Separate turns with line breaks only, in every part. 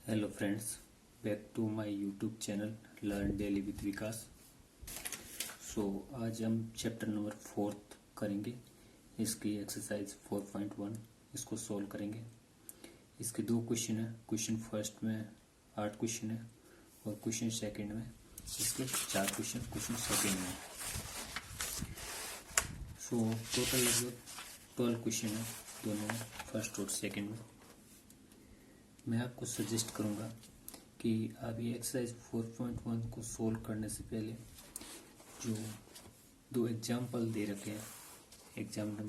Hello friends, back to my YouTube channel learn daily with Vikas. आज हम chapter number 4 करेंगे। इसकी एक्सरसाइज 4.1 इसको सॉल्व करेंगे। इसके दो क्वेश्चन है। क्वेश्चन फर्स्ट में 8 क्वेश्चन है और क्वेश्चन सेकंड में इसके 4 क्वेश्चन क्वेश्चन सेकंड में। टोटल लगभग 12 क्वेश्चन है दोनों में, फर्स्ट और सेकंड में। मैं आपको सजेस्ट करूंगा कि आप ये एक्सरसाइज 4.1 को सोल्व करने से पहले जो दो एग्जाम्पल दे रखे हैं, एग्जाम्पल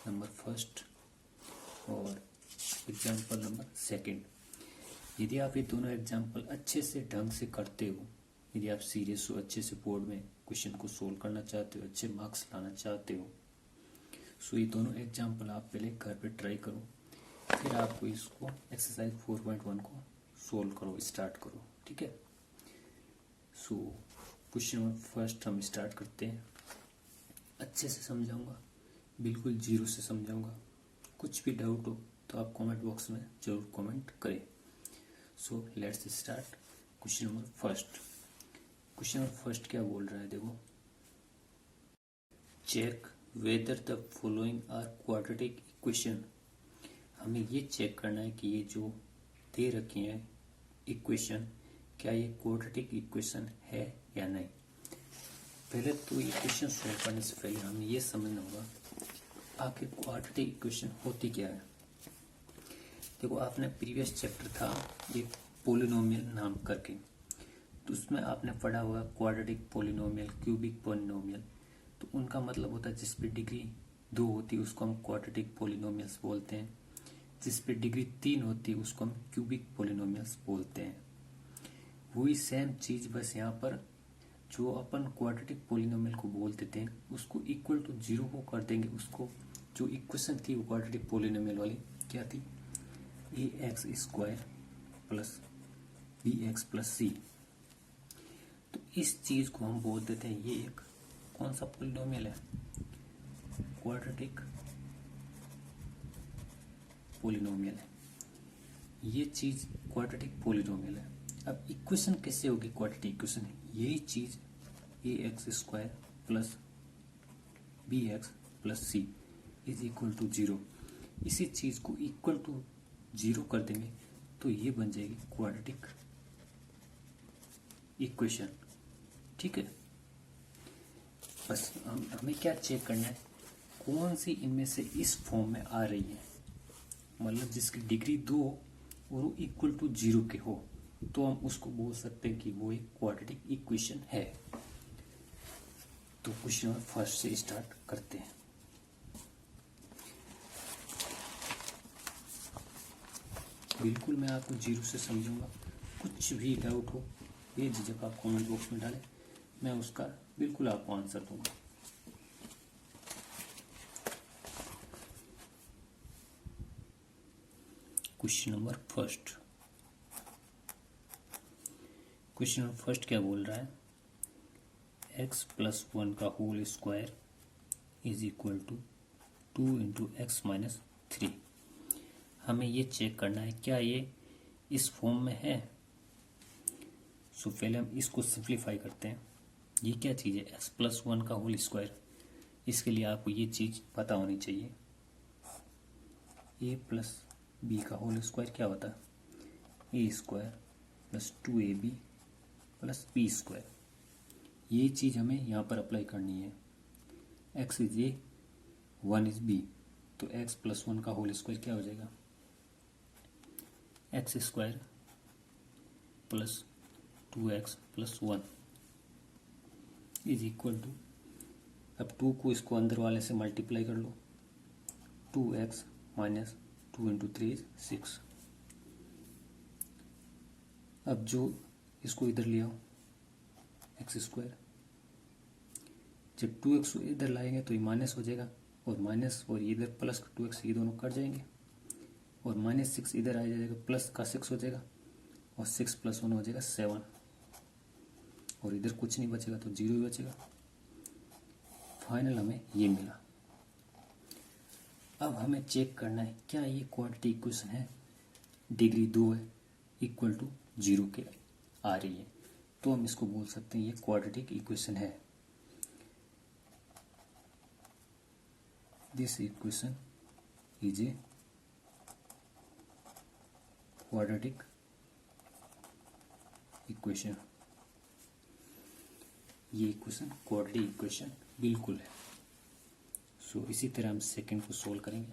नंबर फर्स्ट और एग्जाम्पल नंबर सेकंड, यदि आप ये दोनों एग्जाम्पल अच्छे से ढंग से करते हो, यदि आप सीरियस हो, अच्छे से बोर्ड में क्वेश्चन को सोल्व करना चाहते हो, अच्छे मार्क्स लाना चाहते हो, ये दोनों एग्जाम्पल आप पहले घर पे ट्राई करो, फिर आपको इसको एक्सरसाइज 4.1 को सोल्व करो, स्टार्ट करो। ठीक है। क्वेश्चन नंबर फर्स्ट हम स्टार्ट करते हैं। अच्छे से समझाऊंगा, बिल्कुल जीरो से समझाऊंगा। कुछ भी डाउट हो तो आप कमेंट बॉक्स में जरूर कमेंट करें। Let's start. Question number first. Question number first क्या बोल रहा है, देखो। Check whether the following are quadratic equation. हमें ये चेक करना है कि ये जो दे रखे हैं इक्वेशन, क्या ये क्वाड्रेटिक इक्वेशन है या नहीं। पहले तो इक्वेशन सोल्व करने से पहले हमें ये समझना होगा आखिर क्वाड्रेटिक इक्वेशन होती क्या है। देखो, आपने प्रीवियस चैप्टर था ये पोलिनोमियल नाम करके, तो उसमें आपने पढ़ा हुआ क्वाड्रेटिक पोलिनोमियल, क्यूबिक पोलिनोमियल। तो उनका मतलब होता है जिस पे डिग्री 2 होती है उसको हम क्वाड्रेटिक पोलिनोमियल्स बोलते हैं, जिस पे डिग्री 3 होती है उसको हम क्यूबिक पोलिनोमियल्स बोलते हैं। वही सेम चीज, बस यहाँ पर जो अपन क्वाड्रेटिक पोलिनोमियल को बोलते थे उसको इक्वल टू 0 को कर देंगे। उसको जो इक्वेशन थी वो क्वाड्रेटिक पोलिनोमियल वाली क्या थी, ax² plus bx plus c। तो इस चीज को हम बोल देते हैं ये एक कौन सा पोलिनोमियल है, क्वाड्रेटिक पोलिनोमियल है। ये चीज क्वाड्रेटिक पोलिनोमियल है। अब इक्वेशन कैसे होगी क्वाड्रेटिक इक्वेशन, यही चीज ax² plus bx plus c is equal to 0। इसी चीज को इक्वल टू 0 कर देंगे तो ये बन जाएगी क्वाड्रेटिक इक्वेशन। ठीक है। बस हमें क्या चेक करना है, कौन सी इनमें से इस फॉर्म में आ रही है, मतलब जिसकी डिग्री 2 और वो इक्वल टू 0 के हो, तो हम उसको बोल सकते हैं कि वो एक क्वाड्रेटिक इक्वेशन है। तो क्वेश्चन फर्स्ट से स्टार्ट करते हैं। बिल्कुल मैं आपको 0 से समझूंगा। कुछ भी डाउट हो बेझिझक आप कमेंट बॉक्स में डालें, मैं उसका बिल्कुल आपको आंसर दूंगा। Question number first. Question number first क्या बोल रहा है, x प्लस 1 का whole square is equal to 2 into x minus 3। हमें ये चेक करना है क्या ये इस फॉर्म में है। पहले हम इसको सिंप्लीफाई करते हैं। ये क्या चीज़ है, x प्लस 1 का होल स्क्वायर। इसके लिए आपको ये चीज़ पता होनी चाहिए, a प्लस बी का होल स्क्वायर क्या होता है, a square plus 2ab plus b square. ये चीज हमें यहाँ पर अप्लाई करनी है। x is a, 1 is b, तो x प्लस 1 का होल स्क्वायर क्या हो जाएगा, x square plus 2x plus 1 is equal to, अब 2 को इसको अंदर वाले से मल्टीप्लाई कर लो, 2x माइनस 2 इंटू 3 इज 6। अब जो इसको इधर ले आओ एक्स स्क्वायर, जब 2x इधर लाएंगे तो ये माइनस हो जाएगा, और माइनस और इधर प्लस का 2x ये दोनों कट जाएंगे, और माइनस 6 इधर आ जाएगा, प्लस का 6 हो जाएगा, और 6 प्लस 1 हो जाएगा 7, और इधर कुछ नहीं बचेगा तो 0 ही बचेगा। फाइनल हमें ये मिला। अब हमें चेक करना है क्या ये क्वाड्रेटिक इक्वेशन है, डिग्री 2 है, इक्वल टू 0 के आ रही है, तो हम इसको बोल सकते हैं ये क्वाड्रेटिक इक्वेशन है। This equation is a quadratic equation. ये इक्वेशन क्वाड्रेटिक इक्वेशन बिल्कुल है। सो इसी तरह हम सेकंड को सोल्व करेंगे।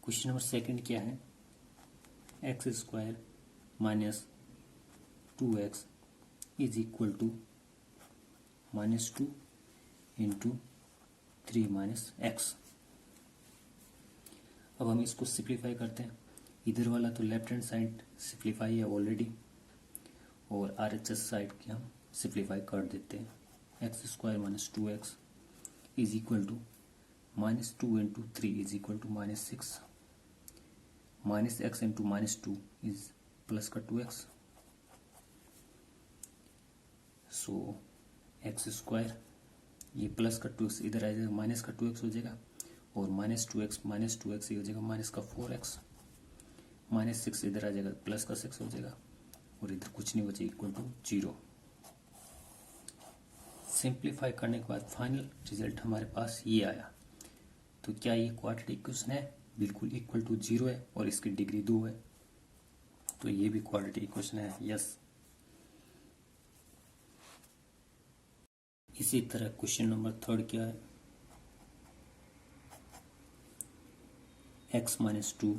क्वेश्चन नंबर सेकंड क्या है? X square minus 2x is equal to -2 into 3 minus x. अब हम इसको सिंप्लीफाई करते हैं। इधर वाला तो लेफ्ट हैंड साइड सिंप्लीफाई है ऑलरेडी, और RHS साइड की हम सिंप्लीफाई कर देते हैं। X square minus 2x is equal to -2 into 3 is equal to -6, minus x into -2 is plus का 2x। सो एक्स स्क्वायर ये प्लस का 2x इधर आ जाएगा, माइनस का 2x हो जाएगा, और -2x ये हो जाएगा माइनस का 4x, -6 इधर आ जाएगा, प्लस का 6 हो जाएगा, और इधर कुछ नहीं बचे, इक्वल टू 0। सिंप्लीफाई करने के बाद फाइनल रिजल्ट हमारे पास ये आया। तो क्या ये क्वाड्रेटिक इक्वेशन है? बिल्कुल इक्वल टू 0 है, और इसकी डिग्री 2 है, तो ये भी क्वाड्रेटिक इक्वेशन है। यस। इसी तरह क्वेश्चन नंबर थर्ड क्या है? x minus 2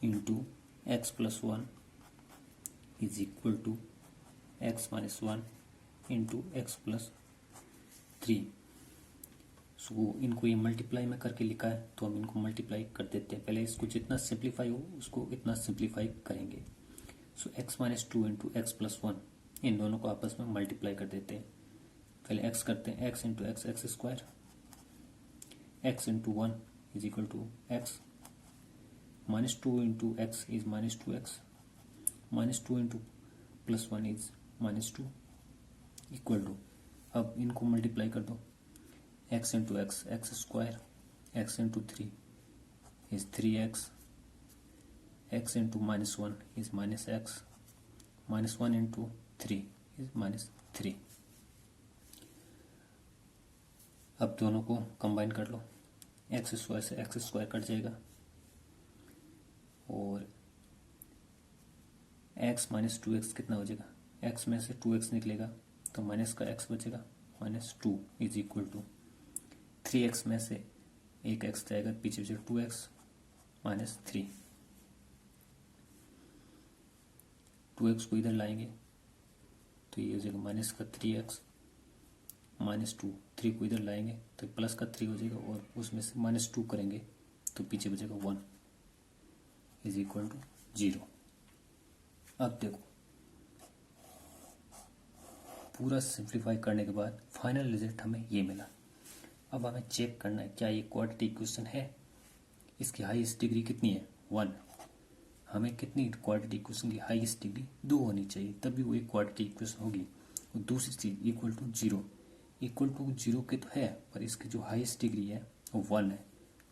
into x plus 1 is equal to x minus 1 into x plus 3। So इनको ये मल्टीप्लाई में करके लिखा है, तो हम इनको मल्टीप्लाई कर देते हैं। पहले इसको जितना सिंप्लीफाई हो उसको इतना सिंप्लीफाई करेंगे। सो x minus 2 into x plus 1, इन दोनों को आपस में मल्टीप्लाई कर देते हैं। पहले x करते हैं, x into x x square, x into 1 is equal to x, -2 into x is -2x, -2 into plus 1 is -2 equal to, अब इनको मल्टीप्लाई कर दो, x into x x square, x into 3 is 3x, x into -1 is -x, -1 into 3 is -3। अब दोनों को combine कर लो, x square से एक्स स्क्वायर कट जाएगा, और x माइनस 2x कितना हो जाएगा? x में से 2x निकलेगा तो माइनस का x बचेगा, -2 इज इक्वल टू 3x में से एक x जाएगा, पीछे बचेगा 2x -3। 2x को इधर लाएंगे तो ये हो जाएगा माइनस का 3x, -2, 3 को इधर लाएंगे तो प्लस का 3 हो जाएगा, और उसमें से -2 करेंगे तो पीछे बचेगा 1 इज इक्वल टू 0। अब देखो, पूरा सिंप्लीफाई करने के बाद फाइनल रिजल्ट हमें ये मिला। अब हमें चेक करना है क्या ये क्वाड्रेटिक इक्वेशन है। इसकी हाईएस्ट डिग्री कितनी है? 1। हमें कितनी क्वाड्रेटिक इक्वेशन की हाईएस्ट डिग्री? 2 होनी चाहिए, तभी वो एक क्वाड्रेटिक इक्वेशन होगी। और दूसरी चीज इक्वल टू 0, इक्वल टू 0 के तो है, पर इसकी जो हाईएस्ट डिग्री है वो 1 है,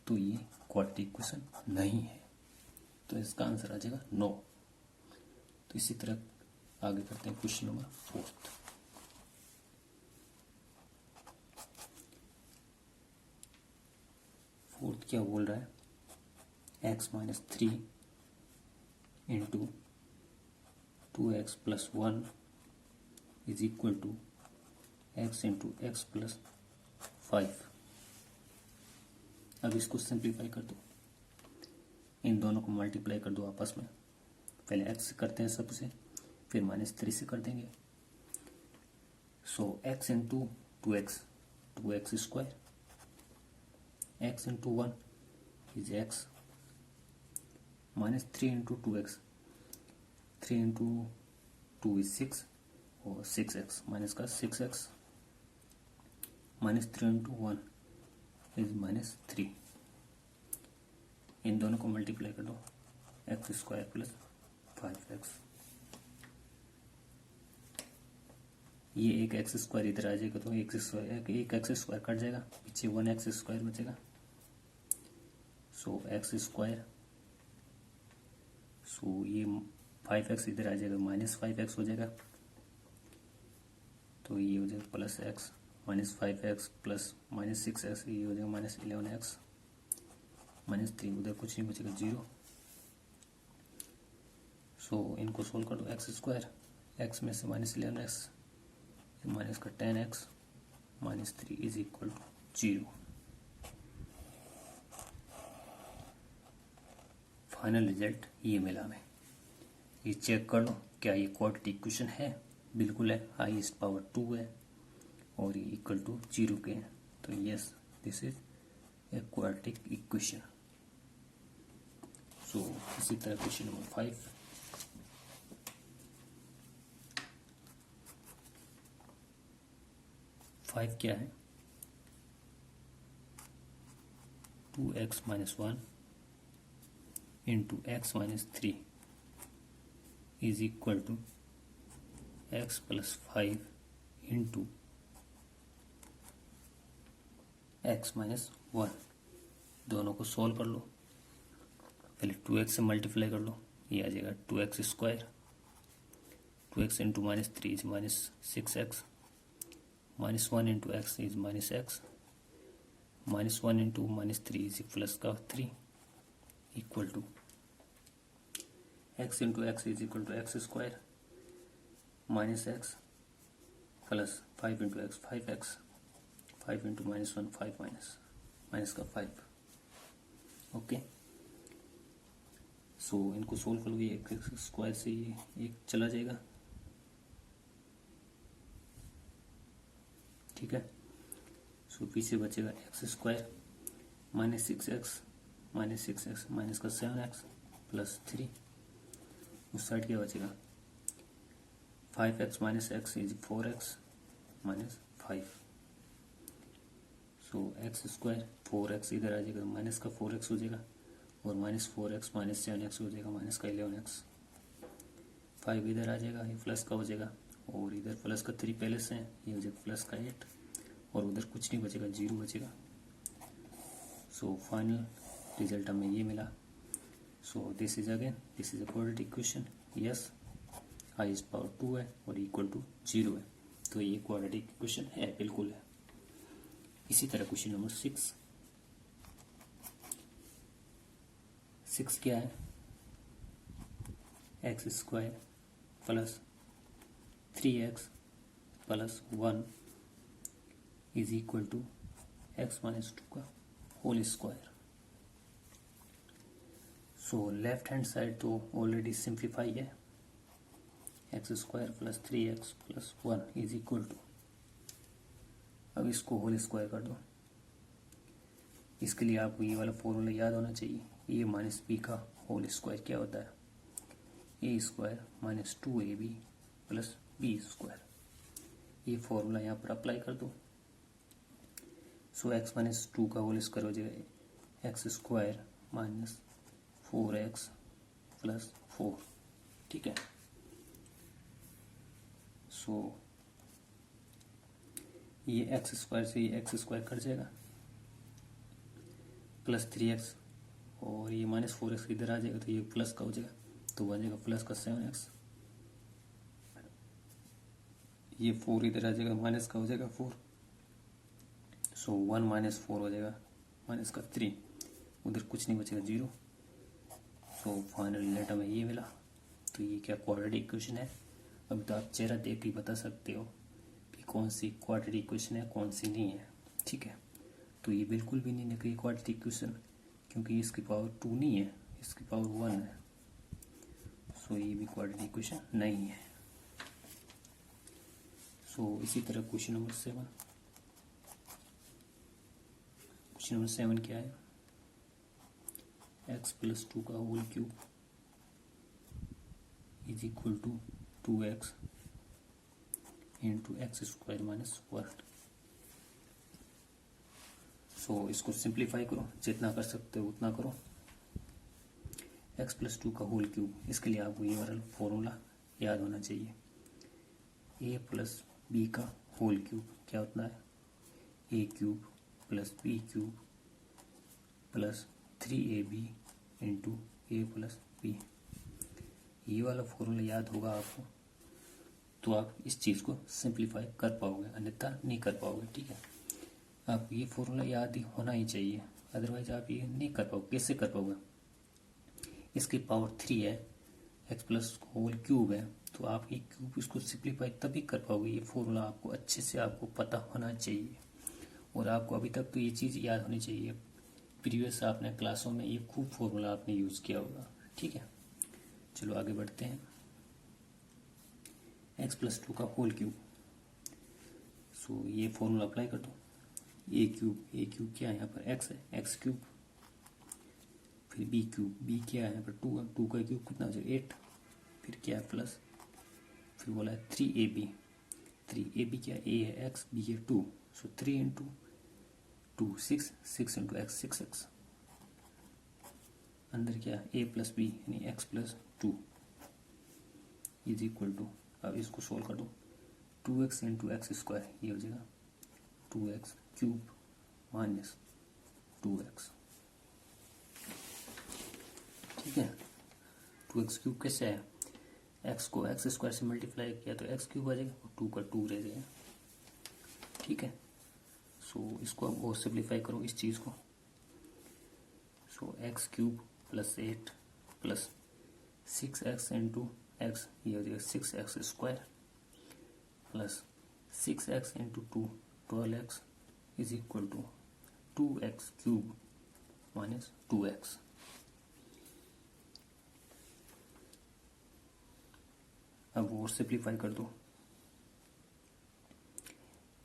तो ये क्वाड्रेटिक इक्वेशन नहीं है। तो इसका आंसर आ जाएगा नो। तो इसी तरह आगे करते हैं क्वेश्चन नंबर 4। फोर्थ क्या बोल रहा है? x minus 3 into 2x plus 1 is equal to x into x plus 5। अब इसको सिंप्लीफाई कर दो, इन दोनों को मल्टीप्लाई कर दो आपस में। पहले x से करते हैं सबसे, फिर -3 से कर देंगे। So x into 2x, 2x square, x into 1 is x, -3 into 2x, 3 into 2 is 6, और 6x माइनस का 6x, -3 इंटू 1 इज -3। इन दोनों को मल्टीप्लाई कर दो, एक्स स्क्वायर प्लस 5x। ये एक एक्स स्क्वायर इधर आ जाएगा तो एक एक्स स्क्वायर कट जाएगा, पीछे 1x स्क्वायर बचेगा। सो एक्स स्क्वायर सो ये 5x इधर आ जाएगा, -5x हो जाएगा, तो ये हो जाएगा +x, -5x प्लस -6x, ये हो जाएगा -11x, -3, उधर कुछ नहीं बचेगा 0। सो इनको सोल्व कर दो, x², x में से -11x माइनस का 10x -3 is equal to 0। Final result ये मिला हमें। ये चेक कर लो, क्या ये क्वाड्रेटिक इक्वेशन है? बिल्कुल है, हाईएस्ट पावर 2 है और ये इक्वल टू 0 के हैं, तो yes this is a quadratic equation. So इसी तरह क्वेश्चन नंबर 5 क्या है? 2x - 1 into x - 3 is equal to x + 5 into x - 1। दोनों को सॉल्व कर लो, पहले 2x से मल्टीप्लाई कर लो, ये आ जाएगा 2x², 2x into -3 is -6x, -1 into x is -x, -1 into -3 is +3 equal to x into x is equal to x² -x plus 5 into x 5x, 5 into -1 5 minus का 5। Okay, सो इनको solve कर लो, ये x² से ये एक चला जाएगा, ठीक है। सो पीछे बचेगा x² -6x माइनस का 7x प्लस 3, उस साइड क्या बचेगा 5x - x is 4x -5। So x² 4x इधर आ जाएगा, माइनस का 4x हो जाएगा और -4x -7x हो जाएगा, माइनस का 11x। 5 इधर आ जाएगा, ये प्लस का हो जाएगा और इधर प्लस का 3 पहले से है, ये हो जाएगा प्लस का 8 और उधर कुछ नहीं बचेगा, 0 बचेगा। सो फाइनल रिजल्ट हमें ये मिला। So this is a quadratic equation, yes highest power 2 है और इक्वल टू 0 है, तो ये क्वाड्रेटिक इक्वेशन है, बिल्कुल है। इसी तरह क्वेश्चन नंबर 6 क्या है? x² plus 3x plus 1 is equal to x - 2 का whole square. So left hand side तो ऑलरेडी सिंप्लीफाई है, x² plus 3x plus 1 is equal to, अब इसको होल स्क्वायर कर दो। इसके लिए आपको ये वाला फॉर्मूला याद होना चाहिए, a माइनस बी का होल स्क्वायर क्या होता है, a² - 2ab प्लस b²। ये फॉर्मूला यहाँ पर अप्लाई कर दो। सो x - 2 का होल स्क्वायर हो जाएगा x² - 4x प्लस 4, ठीक है। सो ये x² से ये x² कट जाएगा, प्लस 3x और ये -4x इधर आ जाएगा, तो ये प्लस का हो जाएगा, तो बन जाएगा प्लस का 7x, ये 4 इधर आ जाएगा, माइनस का हो जाएगा 4। सो 1 - 4 हो जाएगा, माइनस का 3, उधर कुछ नहीं बचेगा 0। सो फाइनल रिजल्ट हमें ये मिला। तो ये क्या क्वाड्रेटिक इक्वेशन है? अभी तो आप चेहरा देख के बता सकते हो कि कौन सी क्वाड्रेटिक इक्वेशन है, कौन सी नहीं है, ठीक है। तो ये बिल्कुल भी नहीं निकली क्वाड्रेटिक इक्वेशन, क्योंकि इसकी पावर 2 नहीं है, इसकी पावर 1 है। सो ये भी क्वाड्रेटिक इक्वेशन नहीं है। सो इसी तरह क्वेश्चन नंबर 7 क्या है? x + 2 का whole cube is equal to 2x into x² - 1। So इसको सिंप्लीफाई करो, जितना कर सकते हो उतना करो। x + 2 का होल क्यूब, इसके लिए आपको ये वाला फॉर्मूला याद होना चाहिए, a + b का होल क्यूब क्या होता है, a³ + b³ plus 3ab into a + b। ये वाला फॉर्मूला याद होगा आपको तो आप इस चीज़ को सिंप्लीफाई कर पाओगे, अन्यथा नहीं कर पाओगे। ठीक है, आपको ये फॉर्मूला याद ही होना ही चाहिए, अदरवाइज आप ये नहीं कर पाओगे। कैसे कर पाओगे? इसकी पावर 3 है, एक्स प्लस होल क्यूब है, तो आप ये क्यूब इसको सिंप्लीफाई तभी कर पाओगे। ये फॉर्मूला आपको अच्छे से आपको पता होना चाहिए, और आपको अभी तक तो ये चीज़ याद होनी चाहिए। प्रीवियस आपने क्लासों में ये खूब फॉर्मूला आपने यूज़ किया होगा। ठीक है, चलो आगे बढ़ते हैं। एक्स प्लस 2 का होल क्यूब, सो ये फॉर्मूला अप्लाई कर दो। ए क्यूब क्या है यहाँ पर? एक्स है, एक्स क्यूब। फिर बी क्यूब, बी क्या है यहाँ पर? 2 है, 2 का क्यूब कितना हो जाएगा? 8। फिर क्या है? प्लस, फिर बोला है 3ab। 3ab क्या? ए है एक्स, बी है 2, सो 3 इंटू 2 6, 6 इंटू एक्स 6x। अंदर क्या है? ए प्लस बी यानी x plus 2 is equal to, अब इसको सोल्व कर दो, 2x इंटू एक्स स्क्वायर, ये हो जाएगा 2x क्यूब माइनस 2x। ठीक है, 2x क्यूब कैसे है? x को एक्स स्क्वायर से मल्टीप्लाई किया तो x क्यूब आ जाएगा, और 2 का 2 रह जाएगा। ठीक है, सो इसको अब और सिंप्लीफाई करो इस चीज़ को। So x cube plus 8 plus 6x into x, ये हो जाएगा 6x square plus 6x into 2 12x is equal to 2x cube minus 2x। अब और सिंप्लीफाई कर दो,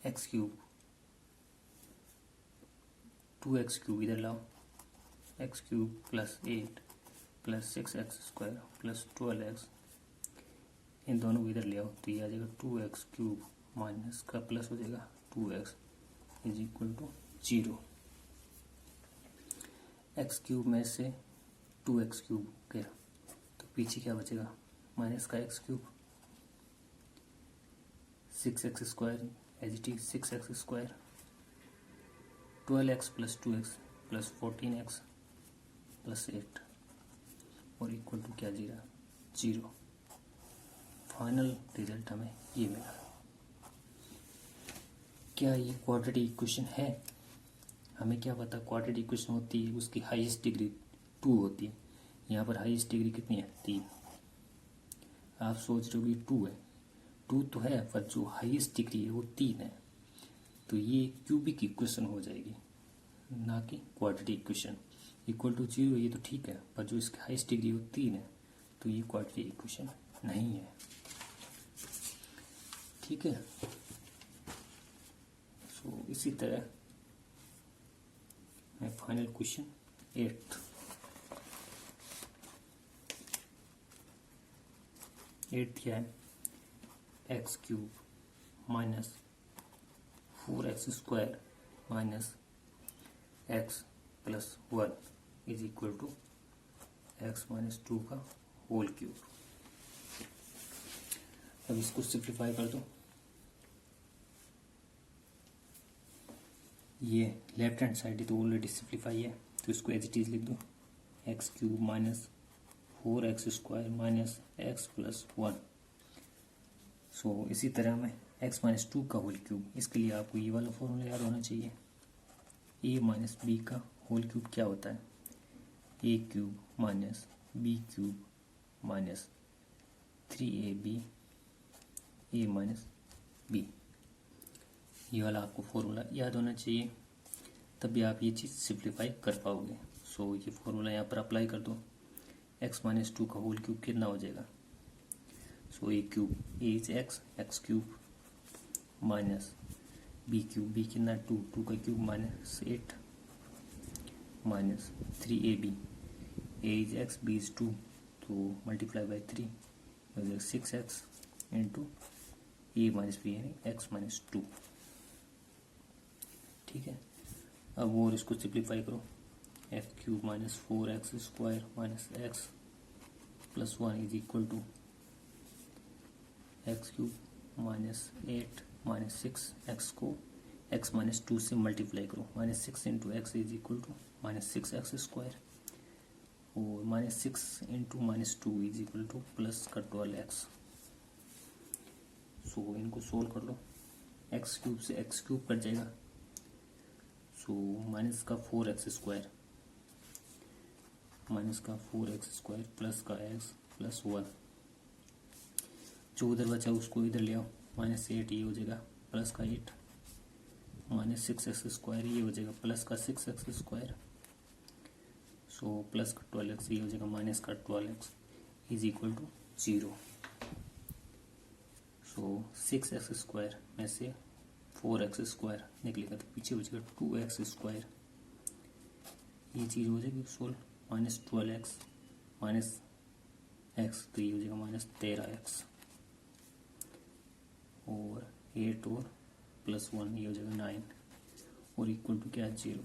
एक्स क्यूब 2x क्यूब इधर लाओ, x cube plus 8 plus 6x square plus 12x, इन दोनों को इधर ले आओ तो ये आ जाएगा 2x क्यूब माइनस का प्लस हो जाएगा 2x is equal to 0। X cube में से 2x क्यूब गया तो पीछे क्या बचेगा? माइनस का x cube, 6x square as it is 6x square, 12x plus 2x plus 14x plus 8 और इक्वल टू क्या? 0। फाइनल रिजल्ट हमें ये मिला। क्या ये क्वाड्रेटिक इक्वेशन है? हमें क्या पता क्वाड्रेटिक इक्वेशन होती है उसकी हाईएस्ट डिग्री 2 होती है। यहाँ पर हाईएस्ट डिग्री कितनी है? 3। आप सोच रहे हो कि 2 है, 2 तो है पर जो हाईएस्ट डिग्री है वो 3 है, तो ये क्यूबिक इक्वेशन हो जाएगी, ना कि क्वाड्रेटिक इक्वेशन। इक्वल टू 0 ये तो ठीक है, पर जो इसकी हाईएस्ट डिग्री वो 3 है, तो ये क्वाड्रेटिक इक्वेशन नहीं है। ठीक है, सो इसी तरह फाइनल क्वेश्चन 8 क्या है? X cube minus 4x square minus x plus 1 is equal to x minus 2 का होल क्यूब। अब इसको सिंप्लीफाई कर दो, ये लेफ्ट हैंड साइड है तो ऑलरेडी सिंप्लीफाई है, तो इसको एज इट इज लिख दो, x cube minus 4x square minus x plus 1। सो इसी तरह में x माइनस 2 का होल क्यूब, इसके लिए आपको ये वाला फॉर्मूला याद होना चाहिए। a माइनस बी का होल क्यूब क्या होता है? a cube minus B cube minus 3ab a minus B. ये वाला आपको फॉर्मूला याद होना चाहिए, तभी आप ये चीज़ सिंप्लीफाई कर पाओगे। सो ये फॉर्मूला यहाँ पर अप्लाई कर दो, x माइनस 2 का होल क्यूब कितना हो जाएगा? So a cube, a is x cube minus B cube, b कितना? 2 का cube minus 8 minus 3ab, a is x, b is 2, तो मल्टीप्लाई बाई 3 हो जाएगा 6x into a minus b यानी x माइनस 2। ठीक है, अब और इसको सिंप्लीफाई करो, x cube minus 4x square minus x plus 1 is equal to x cube minus 8 minus 6, x को x माइनस 2 से मल्टीप्लाई करो, minus 6 into x is equal to minus 6x square और -6 into -2 is equal to plus का 12x। So इनको solve कर लो, x cube से x cube cut जाएगा, सो माइनस का 4x स्क्वायर, माइनस का 4x स्क्वायर प्लस का x प्लस 1, जो उधर बचा उसको इधर ले आओ, -8 ये हो जाएगा प्लस का 8, -6x स्क्वायर ये हो जाएगा प्लस का 6x स्क्वायर, सो प्लस का 12x ये हो जाएगा माइनस का 12x is equal to 0। So 6x square में से 4x स्क्वायर निकलेगा तो पीछे बचेगा 2x स्क्वायर, ये चीज़ हो जाएगी सोल्व, -12x माइनस x तो ये हो जाएगा -13x, और 8 और प्लस 1 ये हो जाएगा 9, और इक्वल टू क्या 0।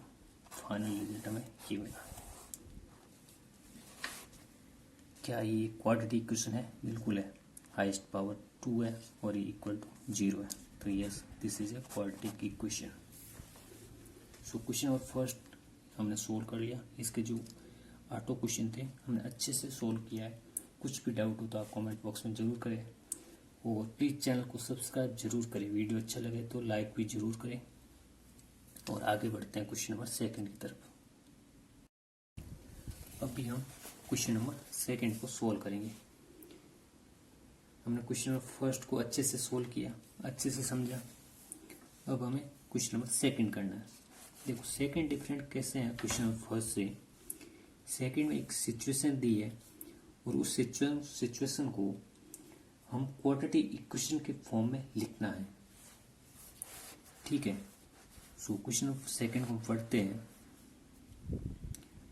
फाइनल रिजल्ट हमें ये मिला। क्या ये क्वाड्रेटिक इक्वेशन है? बिल्कुल है, हाईएस्ट पावर 2 है और ये इक्वल टू 0 है, तो yes this is a quadratic equation. So question number first हमने सोल्व कर लिया। इसके जो 8 क्वेश्चन थे हमने अच्छे से सोल्व किया है। कुछ भी डाउट हो तो आप कमेंट बॉक्स में जरूर करें, और प्लीज़ चैनल को सब्सक्राइब जरूर करें। वीडियो अच्छा लगे तो लाइक भी जरूर करें, और आगे बढ़ते हैं क्वेश्चन नंबर सेकंड की तरफ। अभी हम क्वेश्चन नंबर सेकंड को सोल्व करेंगे। हमने क्वेश्चन नंबर फर्स्ट को अच्छे से सोल्व किया, अच्छे से समझा। अब हमें क्वेश्चन नंबर सेकंड करना है। देखो सेकंड डिफरेंट कैसे है क्वेश्चन नंबर फर्स्ट से। सेकंड में एक सिचुएशन दी है, और उस सिचुएशन को हम क्वाड्रेटिक इक्वेशन के फॉर्म में लिखना है, ठीक है। सो क्वेश्चन नंबर सेकंड को हम पढ़ते हैं।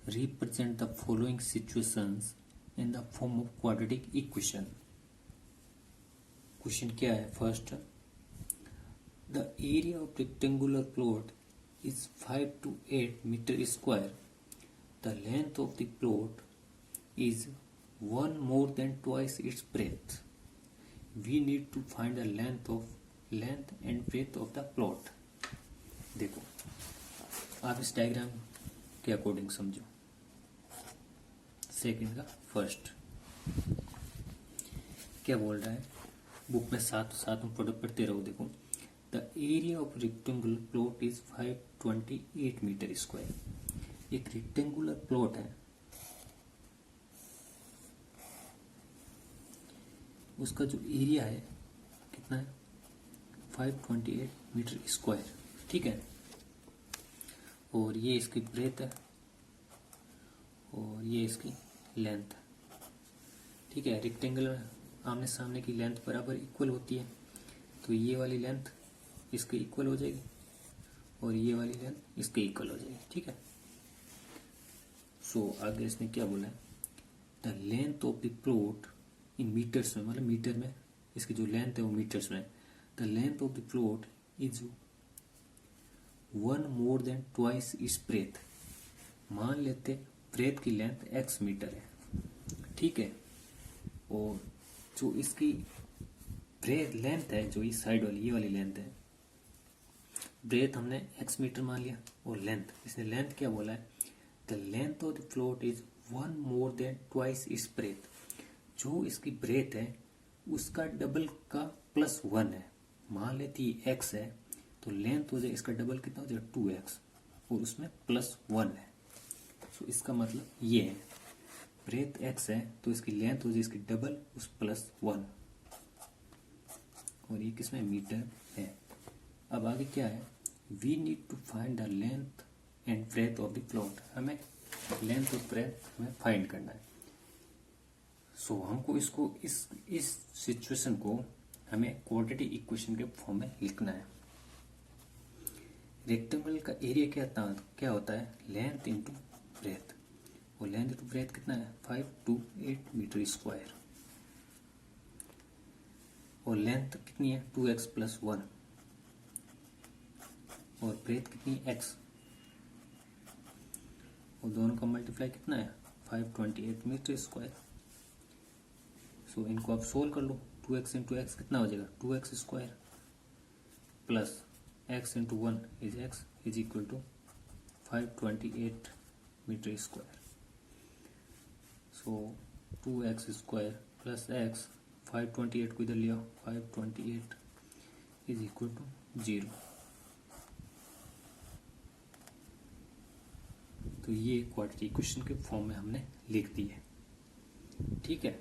Represent the following situations in the form of quadratic equation. Question क्या है? First, the area of rectangular plot is 5 to 8 meter square. The length of the plot is 1 more than twice its breadth. We need to find the length and breadth of the plot. देखो आप इस diagram के according समझो। Second का first क्या बोल रहा है, बुक में साथ में प्रोडक्ट पढ़ते रहो। देखो, the area of rectangular plot is 528 meter square. एक रेक्टेंगुलर प्लॉट है, उसका जो एरिया है कितना है? 528 मीटर स्क्वायर, ठीक है। और ये इसकी ब्रेथ है, और ये इसकी लेंथ, ठीक है। रेक्टेंगुलर आमने सामने की लेंथ बराबर इक्वल होती है, तो ये वाली लेंथ इसके इक्वल हो जाएगी, और ये वाली लेंथ इसके इक्वल हो जाएगी, ठीक है। सो आगे इसने क्या बोला है? The length of the plot in meters में, मतलब मीटर में इसकी जो लेंथ है वो मीटर्स में। The length of the plot is 1 more than twice its breadth। मान लेते ब्रेथ की लेंथ x मीटर है, ठीक है। और जो इसकी ब्रेथ लेंथ है, जो इस साइड वाली ये वाली लेंथ है, ब्रेथ हमने x मीटर मान लिया, और लेंथ इसने लेंथ क्या बोला है? The length of the plot is 1 more than twice its breadth। जो इसकी ब्रेथ है उसका डबल का +1 है। मान लेती x है तो लेंथ हो जाए इसका डबल कितना हो जाएगा? 2x, और उसमें +1 है। सो इसका मतलब ये है, ब्रेथ x है तो इसकी लेंथ हो जाए इसकी डबल उस +1, और ये किसमें? मीटर है। अब आगे क्या है? We need to find the length and breadth of the plot. हमें लेंथ और ब्रेथ हमें फाइंड करना है। सो हमको इसको इस सिचुएशन को हमें क्वाड्रेटिक इक्वेशन के फॉर्म में लिखना है। रेक्टेंगल का एरिया क्या होता है? लेंथ इंटू ब्रेथ, और लेंथ इंटू ब्रेथ कितना है? 528 मीटर स्क्वायर, और लेंथ कितनी है? 2x + 1, और ब्रेथ कितनी है? x, और दोनों का मल्टीप्लाई कितना है? 528 मीटर स्क्वायर। सो इनको आप सोल्व कर लो। 2x इंटू एक्स कितना हो जाएगा? 2x square plus x into 1 is x is equal to 528 meter square. So 2x² plus x 528 को इधर लिया 528 इज इक्वल टू 0। तो ये क्वाड्रेटिक इक्वेशन के फॉर्म में हमने लिख दी है। ठीक है,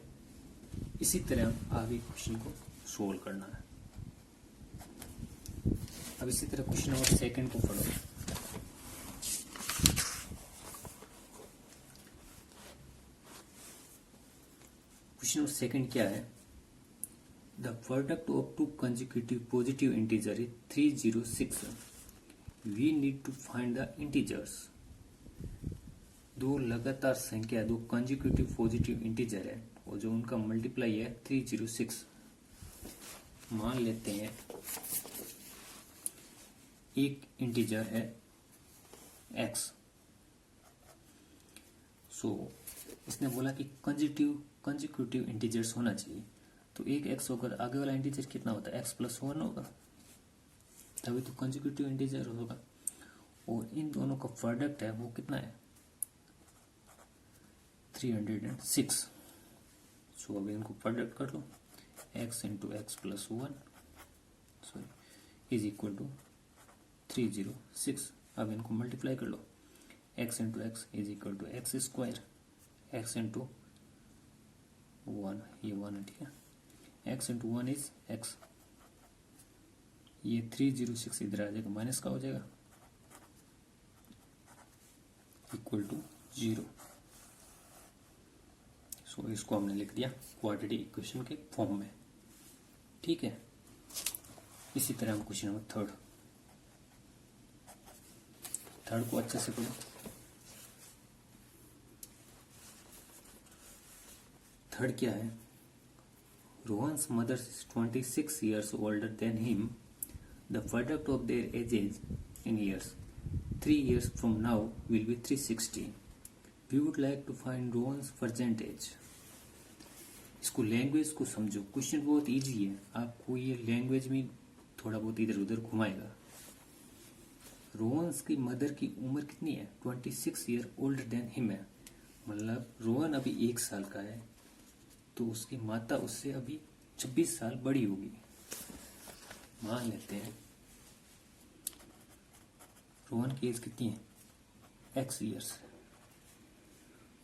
इसी तरह हम आगे क्वेश्चन को सोल्व करना है। अब इसी तरह क्वेश्चन नंबर सेकंड को पढ़ो। क्वेश्चन नंबर सेकंड क्या है? The product of two consecutive positive integer is 306। We need to find the integers. दो लगातार संख्या, दो कंसेक्यूटिव पॉजिटिव इंटीजर है और जो उनका मल्टीप्लाई है 306। मान लेते हैं एक इंटीजर है x। सो इसने बोला कि कंसेक्यूटिव इंटीजर्स होना चाहिए, तो एक x होकर आगे वाला इंटीजर कितना होता है? x+1 होगा, तभी तो कंसेक्यूटिव इंटीजर होगा। और इन दोनों का प्रोडक्ट है वो कितना है? 306। सो अब इनको प्रोडक्ट कर लो, x into x+1 is equal to 306। अब इनको मल्टीप्लाई कर लो, x into x is equal to x², x into 1, ये 1 है, ठीक है। x इंटू 1 इज x, ये 306 इधर आ जाएगा, माइनस का हो जाएगा, इक्वल टू 0। सो इसको हमने लिख दिया क्वाड्रेटिक इक्वेशन के फॉर्म में। ठीक है, इसी तरह हम क्वेश्चन नंबर थर्ड को अच्छे से पढ़ो। थर्ड क्या है? Rohan's mother is 26 years older than him. The product of their ages in years 3 years from now will be 360. We would like to find Rohan's present age. इसको लैंग्वेज को समझो, question बहुत इजी है, आपको ये लैंग्वेज में थोड़ा बहुत इधर उधर घुमाएगा। रोहन्स की मदर की उम्र कितनी है? 26 year older than him है, मतलब रोहन अभी 1 साल का है, तो उसकी माता उससे अभी 26 साल बड़ी होगी। मान लेते हैं रोहन की एज कितनी है? x years,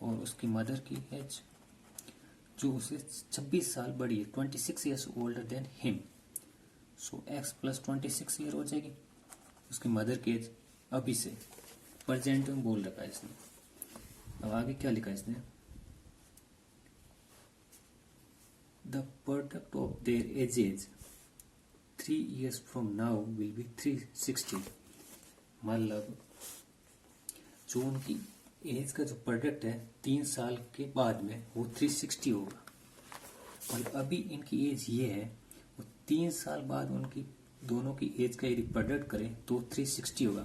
और उसकी मदर की एज जो उसे 26 साल बड़ी है, 26 years older than him. सो x प्लस 26 ईयर हो जाएगी। उसकी मदर की एज अभी से प्रेजेंट में बोल रखा है इसने। अब आगे क्या लिखा है इसने? The product of their edges 3 years from now will be 360। मतलब जो उनकी एज का जो प्रोडक्ट है 3 साल के बाद में वो 360 होगा। और अभी इनकी एज ये है, वो 3 साल बाद उनकी दोनों की एज का यदि प्रोडक्ट करें तो 360 होगा।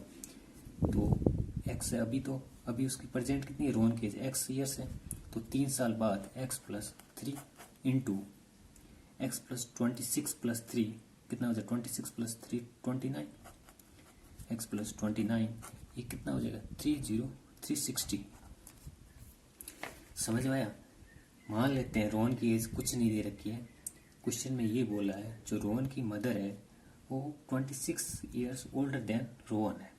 तो एक्स है अभी उसकी प्रेजेंट कितनी है? रोहन की एज x ईयर्स है, तो 3 साल बाद x+3 इंटू x+26+3 कितना हो जाए? 26+3 29, x+29 ये कितना हो जाएगा? 360। समझ में आया? मान लेते हैं रोहन की एज कुछ नहीं दे रखी है, क्वेश्चन में ये बोला है जो रोहन की मदर है वो 26 years ओल्डर देन रोहन है।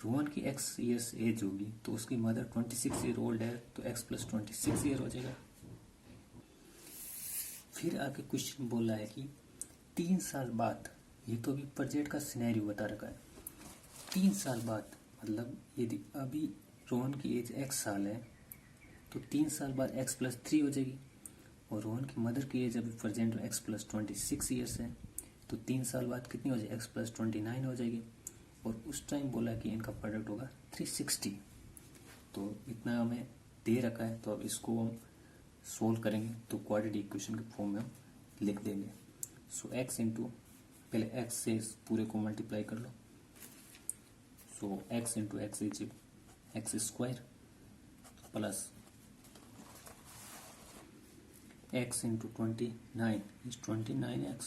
रोहन की x years एज होगी तो उसकी मदर 26 year ओल्ड है, तो x+26 ईयर हो जाएगा। फिर आगे क्वेश्चन बोला है कि 3 साल बाद, ये तो अभी प्रेजेंट का सिनेरियो बता रखा है, 3 साल बाद मतलब यदि अभी रोहन की एज x साल है तो 3 साल बाद x+3 हो जाएगी, और रोहन की मदर की एज अभी प्रेजेंट में x+26 ईयर्स है, तो 3 साल बाद कितनी हो जाएगी? x+29 हो जाएगी। और उस टाइम बोला कि इनका प्रोडक्ट होगा 360। तो इतना हमें दे रखा है, तो अब इसको हम सोल्व करेंगे तो क्वाड्रेटिक इक्वेशन के फॉर्म में हम लिख देंगे। सो x इंटू, पहले x से इस पूरे को मल्टीप्लाई कर लो, so x into x is x² plus x into 29 is 29x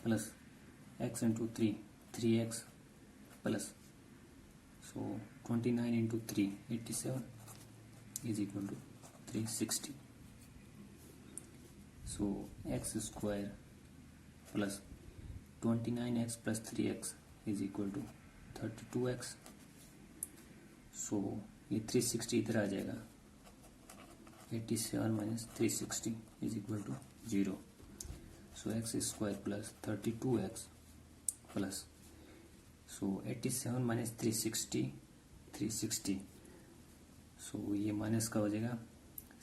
plus x into 3x plus, so 29 into 3 87 is equal to 360. So x square plus 29x plus 3x is equal to 32x. So ये 360 इधर आ जाएगा. 87 minus 360 is equal to 0. So x square plus 32x plus, so 87 minus 360, 360. So ये minus का हो जाएगा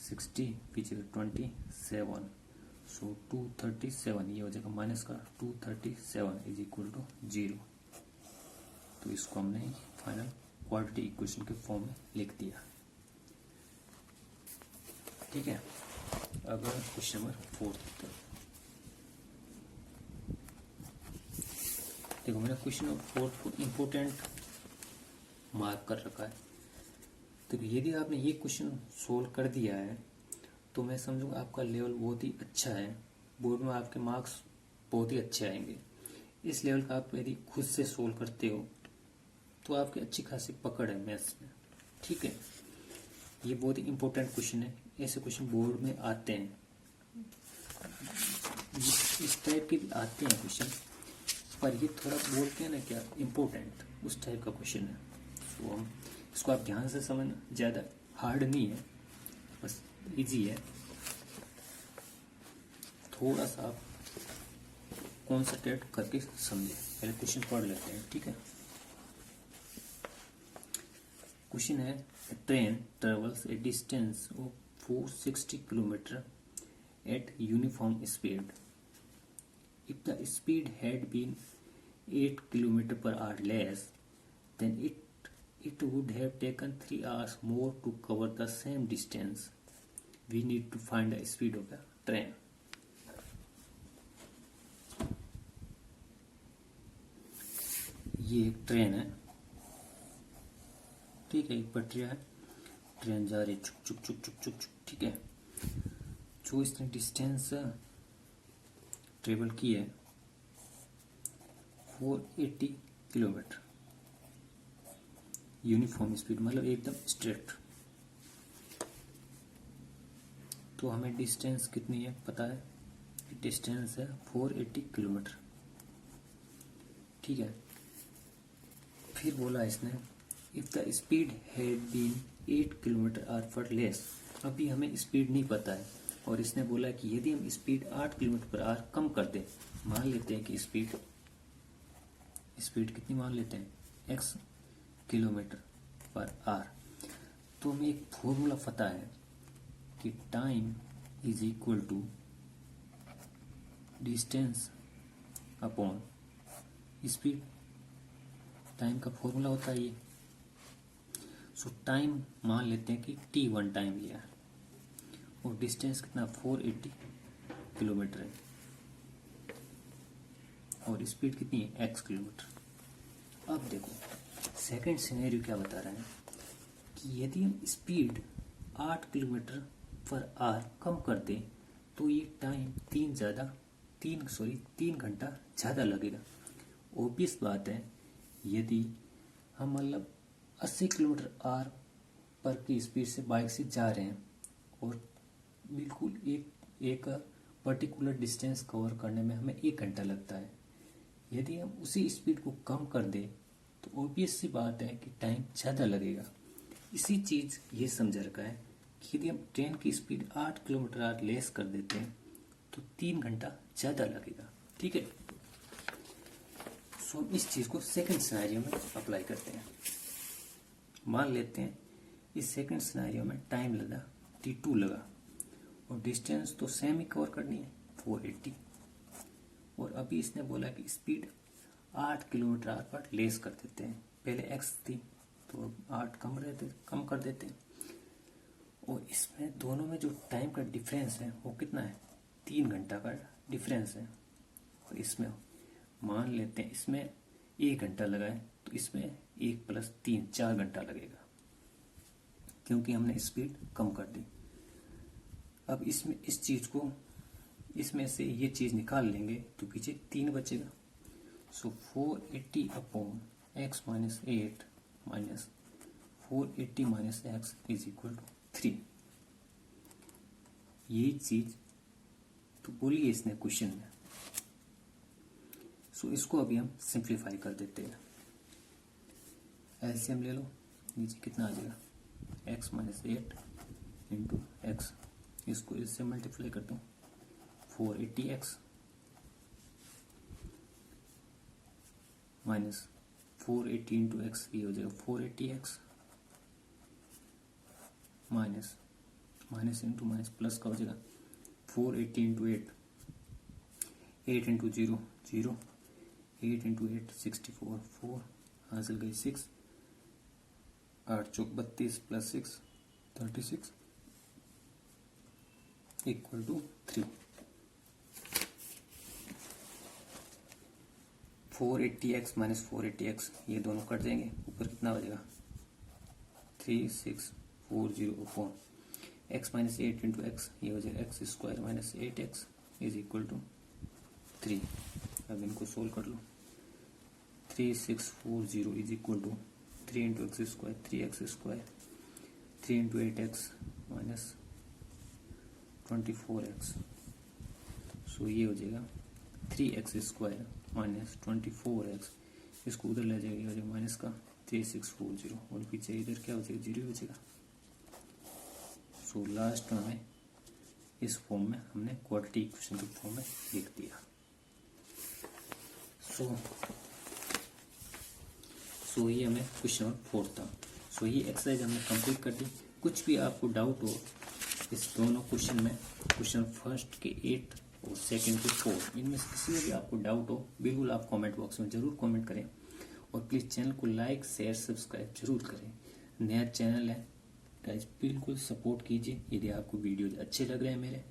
60 पीछे 27. सो 237 ये हो जाएगा माइनस का 237 इज इक्वल टू 0. तो इसको हमने फाइनल क्वाड्रेटिक इक्वेशन के फॉर्म में लिख दिया. ठीक है. अब क्वेश्चन नंबर 4. देखो मेरा क्वेश्चन नंबर 4 को इम्पोर्टेंट मार्क कर रखा है. तो यदि आपने ये क्वेश्चन सोल्व कर दिया है तो मैं समझूंगा आपका लेवल बहुत ही अच्छा है. बोर्ड में आपके मार्क्स बहुत ही अच्छे आएंगे. इस लेवल का आप यदि खुद से सोल्व करते हो तो आपकी अच्छी खासी पकड़ है मैथ्स में. ठीक है. ये बहुत ही इम्पोर्टेंट क्वेश्चन है. ऐसे क्वेश्चन बोर्ड में आते हैं, इस टाइप के भी आते हैं क्वेश्चन, पर ये थोड़ा बोलते हैं ना क्या इम्पोर्टेंट, उस टाइप का क्वेश्चन है. तो हम इसको आप ध्यान से समझना. ज़्यादा हार्ड नहीं है, बस इजी है. थोड़ा सा आप कॉन्सेंट्रेट करके समझे. पहले क्वेश्चन पढ़ लेते हैं. ठीक है. क्वेश्चन है train travels A distance of 460 kilometre eight uniform speed. If the speed had been 8 km per hour less, then it would have taken 3 hours more to cover the same distance. We need to find the speed of the train. ये एक train है. ठीक है. एक पटरिया है, train जा रही है चुक चुक चुक चुक चुक चुक. ठीक है. जो इसने डिस्टेंस ट्रेवल की है 480 किलोमीटर. यूनिफॉर्म स्पीड मतलब एकदम स्ट्रेट. तो हमें डिस्टेंस कितनी है पता है. डिस्टेंस है 480 किलोमीटर. ठीक है. फिर बोला इसने if the speed had been 8 kilometer hour per less. अभी हमें स्पीड नहीं पता है और इसने बोला कि यदि हम स्पीड 8 किलोमीटर पर आवर कम कर दें, मान लेते हैं कि स्पीड कितनी मान लेते हैं x किलोमीटर पर आवर, तो हमें एक फॉर्मूला पता है कि time is equal to distance upon speed. Time का फॉर्मूला होता है ये. सो टाइम मान लेते हैं कि t1 टाइम लिया है और डिस्टेंस कितना 480 किलोमीटर है और स्पीड कितनी है x किलोमीटर. अब देखो सेकंड सिनेरियो क्या बता रहा है कि यदि हम स्पीड 8 किलोमीटर पर आवर कम कर दें तो ये टाइम 3 घंटा ज़्यादा लगेगा. ऑब्वियस बात है यदि हम मतलब 80 किलोमीटर आवर पर की स्पीड से बाइक से जा रहे हैं और बिल्कुल एक पर्टिकुलर डिस्टेंस कवर करने में हमें 1 घंटा लगता है. यदि हम उसी स्पीड को कम कर दें तो ऑब्वियस सी बात है कि टाइम ज़्यादा लगेगा. इसी चीज़ ये समझ रखा है कि यदि हम ट्रेन की स्पीड 8 किलोमीटर आवर लेस कर देते हैं तो 3 घंटा ज़्यादा लगेगा. ठीक है. सो इस चीज़ को सेकंड सिनेरियो में अप्लाई करते हैं. मान लेते हैं इस सेकंड सिनेरियो में टाइम लगा t2 लगा और डिस्टेंस तो सेम ही कवर करनी है 480. और अभी इसने बोला कि speed 8 kilometer hour per less कर देते हैं. पहले x थी तो 8 कम कर देते हैं. और इसमें दोनों में जो टाइम का डिफरेंस है वो कितना है 3 घंटा का डिफरेंस है. और इसमें मान लेते हैं इसमें 1 घंटा लगा है तो इसमें 1 + 3 4 घंटा लगेगा क्योंकि हमने स्पीड कम कर दी. अब इसमें इस चीज़ को इसमें से ये चीज़ निकाल लेंगे तो पीछे 3 बचेगा. So 480 upon x - 8 - 480 - x is equal to 3. ये चीज तो बोली है इसने क्वेश्चन में। सो इसको अभी हम सिंप्लीफाई कर देते हैं। एलसीएम ले लो, नीचे कितना आ जाएगा x माइनस 8 इंटू एक्स, इसको इससे मल्टीप्लाई करता हूँ 480x माइनस 480 इंटू एक्स, ये हो जाएगा 480x minus minus into minus plus का हो जाएगा 480 इंटू 8, 8 इंटू 0 0, 8 इंटू 8 64, 4 हासिल गई 6, 8 चौक 32 plus 6 36 equal to 3। 480x minus 480x ये दोनों कट जाएंगे, ऊपर कितना हो जाएगा 3640 x माइनस 8 इंटू एक्स, ये हो जाएगा x square minus 8x is equal to 3। अब इनको सोल्व कर लो। 3640 is equal to 3 into x square 3x square, 3 into 8x minus 24x, so ये हो जाएगा 3x स्क्वायर माइनस 24x, इसको उधर ले जाएगा, ये हो जाएगा माइनस का 3640 और पीछे इधर क्या हो जाएगा 0 हो जाएगा। सो लास्ट में हमें इस फॉर्म में हमने क्वाड्रेटिक इक्वेशन के फॉर्म में लिख दिया। सो ये हमें क्वेश्चन नंबर 4 था। सो ये एक्सरसाइज हमने कंप्लीट कर दी। कुछ भी आपको डाउट हो इस दोनों क्वेश्चन में, क्वेश्चन फर्स्ट के 8 और सेकंड के 4, इनमें से किसी में भी आपको डाउट हो बिल्कुल आप कमेंट बॉक्स में जरूर कमेंट करें और प्लीज़ चैनल को लाइक शेयर सब्सक्राइब जरूर करें। नया चैनल है गाइस, बिल्कुल सपोर्ट कीजिए। यदि आपको वीडियो अच्छे लग रहे हैं मेरे,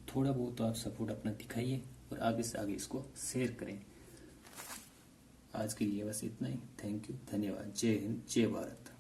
थोड़ा बहुत तो आप सपोर्ट अपना दिखाइए और आगे से आगे इसको शेयर करें। आज के लिए बस इतना ही। थैंक यू, धन्यवाद। जय हिंद, जय भारत।